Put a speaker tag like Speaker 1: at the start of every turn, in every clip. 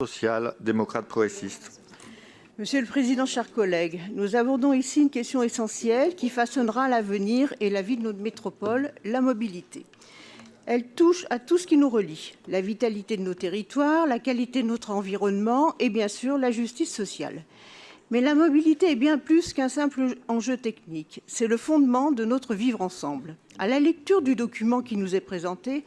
Speaker 1: Social, démocrate progressiste.
Speaker 2: Monsieur le Président, chers collègues, nous abordons ici une question essentielle qui façonnera l'avenir et la vie de notre métropole, la mobilité. Elle touche à tout ce qui nous relie, la vitalité de nos territoires, la qualité de notre environnement et bien sûr la justice sociale. Mais la mobilité est bien plus qu'un simple enjeu technique, c'est le fondement de notre vivre ensemble. À la lecture du document qui nous est présenté,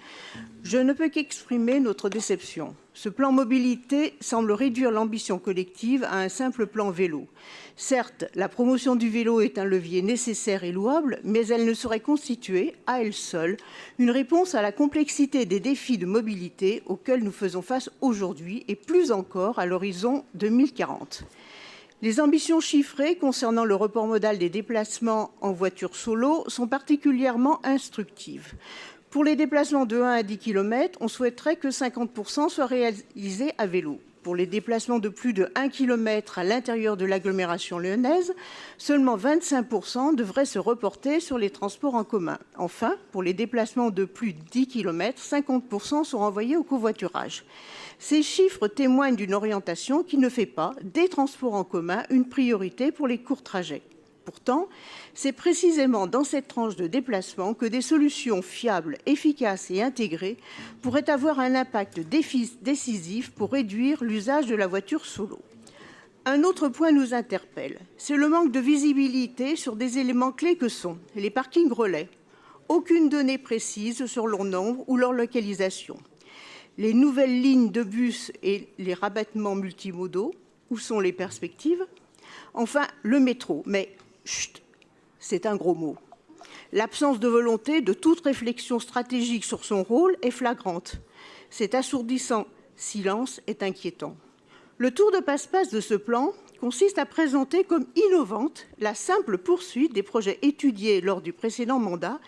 Speaker 2: je ne peux qu'exprimer notre déception. Ce plan mobilité semble réduire l'ambition collective à un simple plan vélo. Certes, la promotion du vélo est un levier nécessaire et louable, mais elle ne saurait constituer, à elle seule, une réponse à la complexité des défis de mobilité auxquels nous faisons face aujourd'hui et plus encore à l'horizon 2040. Les ambitions chiffrées concernant le report modal des déplacements en voiture solo sont particulièrement instructives. Pour les déplacements de 1 à 10 km, on souhaiterait que 50% soient réalisés à vélo. Pour les déplacements de plus de 1 km à l'intérieur de l'agglomération lyonnaise, seulement 25% devraient se reporter sur les transports en commun. Enfin, pour les déplacements de plus de 10 km, 50% sont renvoyés au covoiturage. Ces chiffres témoignent d'une orientation qui ne fait pas des transports en commun une priorité pour les courts trajets. Pourtant, c'est précisément dans cette tranche de déplacement que des solutions fiables, efficaces et intégrées pourraient avoir un impact décisif pour réduire l'usage de la voiture solo. Un autre point nous interpelle, c'est le manque de visibilité sur des éléments clés que sont les parkings relais. Aucune donnée précise sur leur nombre ou leur localisation. Les nouvelles lignes de bus et les rabattements multimodaux, où sont les perspectives? Enfin, le métro, mais chut, c'est un gros mot. L'absence de volonté de toute réflexion stratégique sur son rôle est flagrante. Cet assourdissant silence est inquiétant. Le tour de passe-passe de ce plan consiste à présenter comme innovante la simple poursuite des projets étudiés lors du précédent mandat,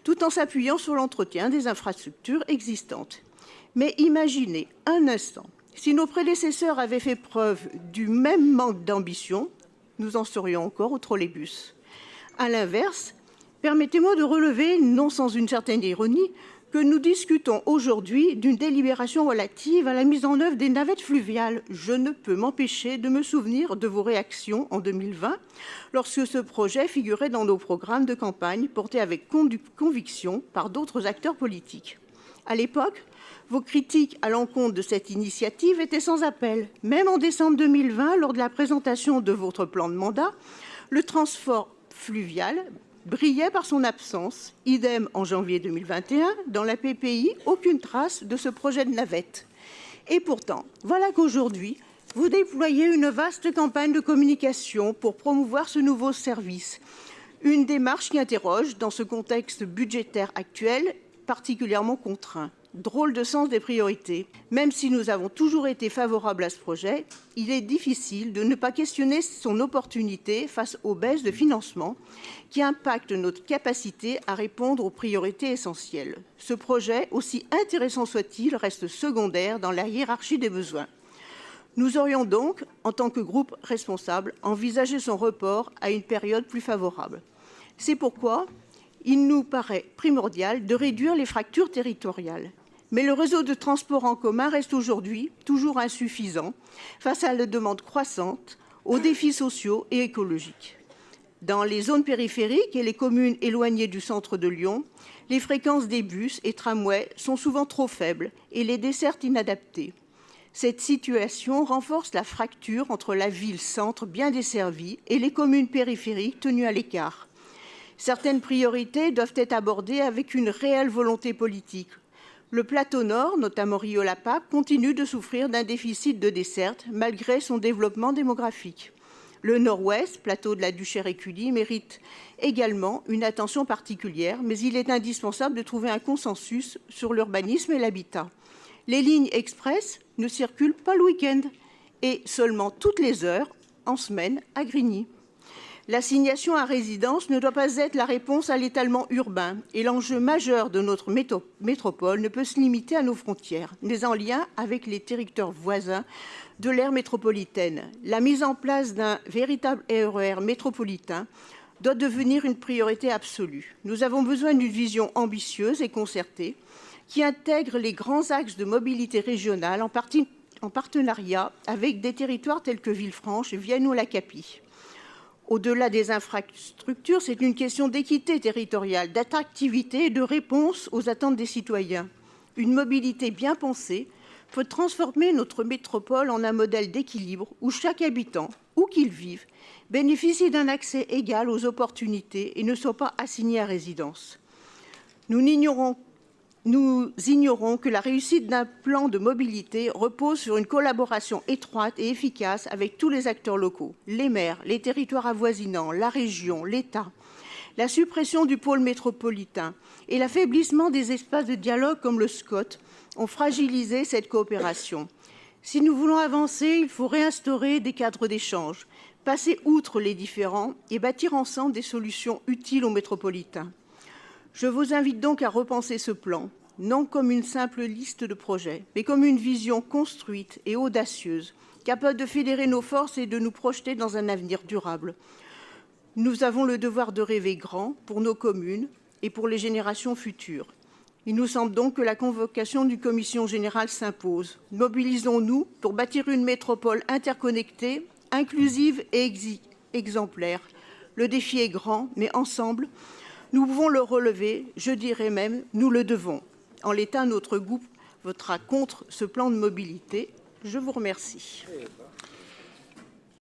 Speaker 2: tout en s'appuyant sur l'entretien des infrastructures existantes. Mais imaginez un instant, si nos prédécesseurs avaient fait preuve du même manque d'ambition, nous en serions encore au trolleybus. À l'inverse, permettez-moi de relever, non sans une certaine ironie, que nous discutons aujourd'hui d'une délibération relative à la mise en œuvre des navettes fluviales. Je ne peux m'empêcher de me souvenir de vos réactions en 2020, lorsque ce projet figurait dans nos programmes de campagne portés avec conviction par d'autres acteurs politiques. À l'époque, vos critiques à l'encontre de cette initiative étaient sans appel. Même en décembre 2020, lors de la présentation de votre plan de mandat, le transport fluvial brillait par son absence. Idem en janvier 2021, dans la PPI, aucune trace de ce projet de navette. Et pourtant, voilà qu'aujourd'hui, vous déployez une vaste campagne de communication pour promouvoir ce nouveau service. Une démarche qui interroge, dans ce contexte budgétaire actuel, particulièrement contraint. Drôle de sens des priorités. Même si nous avons toujours été favorables à ce projet, il est difficile de ne pas questionner son opportunité face aux baisses de financement qui impactent notre capacité à répondre aux priorités essentielles. Ce projet, aussi intéressant soit-il, reste secondaire dans la hiérarchie des besoins. Nous aurions donc, en tant que groupe responsable, envisagé son report à une période plus favorable. C'est pourquoi il nous paraît primordial de réduire les fractures territoriales. Mais le réseau de transport en commun reste aujourd'hui toujours insuffisant face à la demande croissante, aux défis sociaux et écologiques. Dans les zones périphériques et les communes éloignées du centre de Lyon, les fréquences des bus et tramways sont souvent trop faibles et les dessertes inadaptées. Cette situation renforce la fracture entre la ville-centre bien desservie et les communes périphériques tenues à l'écart. Certaines priorités doivent être abordées avec une réelle volonté politique. Le plateau nord, notamment Rio-la-Pape, continue de souffrir d'un déficit de desserte malgré son développement démographique. Le nord-ouest, plateau de la Duchère-Écully, mérite également une attention particulière, mais il est indispensable de trouver un consensus sur l'urbanisme et l'habitat. Les lignes express ne circulent pas le week-end et seulement toutes les heures en semaine à Grigny. L'assignation à résidence ne doit pas être la réponse à l'étalement urbain et l'enjeu majeur de notre métropole ne peut se limiter à nos frontières, mais en lien avec les territoires voisins de l'aire métropolitaine. La mise en place d'un véritable RER métropolitain doit devenir une priorité absolue. Nous avons besoin d'une vision ambitieuse et concertée qui intègre les grands axes de mobilité régionale, partenariat avec des territoires tels que Villefranche, Vienne ou la Capie. Au-delà des infrastructures, c'est une question d'équité territoriale, d'attractivité et de réponse aux attentes des citoyens. Une mobilité bien pensée peut transformer notre métropole en un modèle d'équilibre où chaque habitant, où qu'il vive, bénéficie d'un accès égal aux opportunités et ne soit pas assigné à résidence. Nous ignorons que la réussite d'un plan de mobilité repose sur une collaboration étroite et efficace avec tous les acteurs locaux, les maires, les territoires avoisinants, la région, l'État. La suppression du pôle métropolitain et l'affaiblissement des espaces de dialogue comme le SCOT ont fragilisé cette coopération. Si nous voulons avancer, il faut réinstaurer des cadres d'échange, passer outre les différends et bâtir ensemble des solutions utiles aux métropolitains. Je vous invite donc à repenser ce plan, non comme une simple liste de projets, mais comme une vision construite et audacieuse, capable de fédérer nos forces et de nous projeter dans un avenir durable. Nous avons le devoir de rêver grand pour nos communes et pour les générations futures. Il nous semble donc que la convocation d'une commission générale s'impose. Mobilisons-nous pour bâtir une métropole interconnectée, inclusive et exemplaire. Le défi est grand, mais ensemble, nous pouvons le relever, je dirais même, nous le devons. En l'état, notre groupe votera contre ce plan de mobilité. Je vous remercie.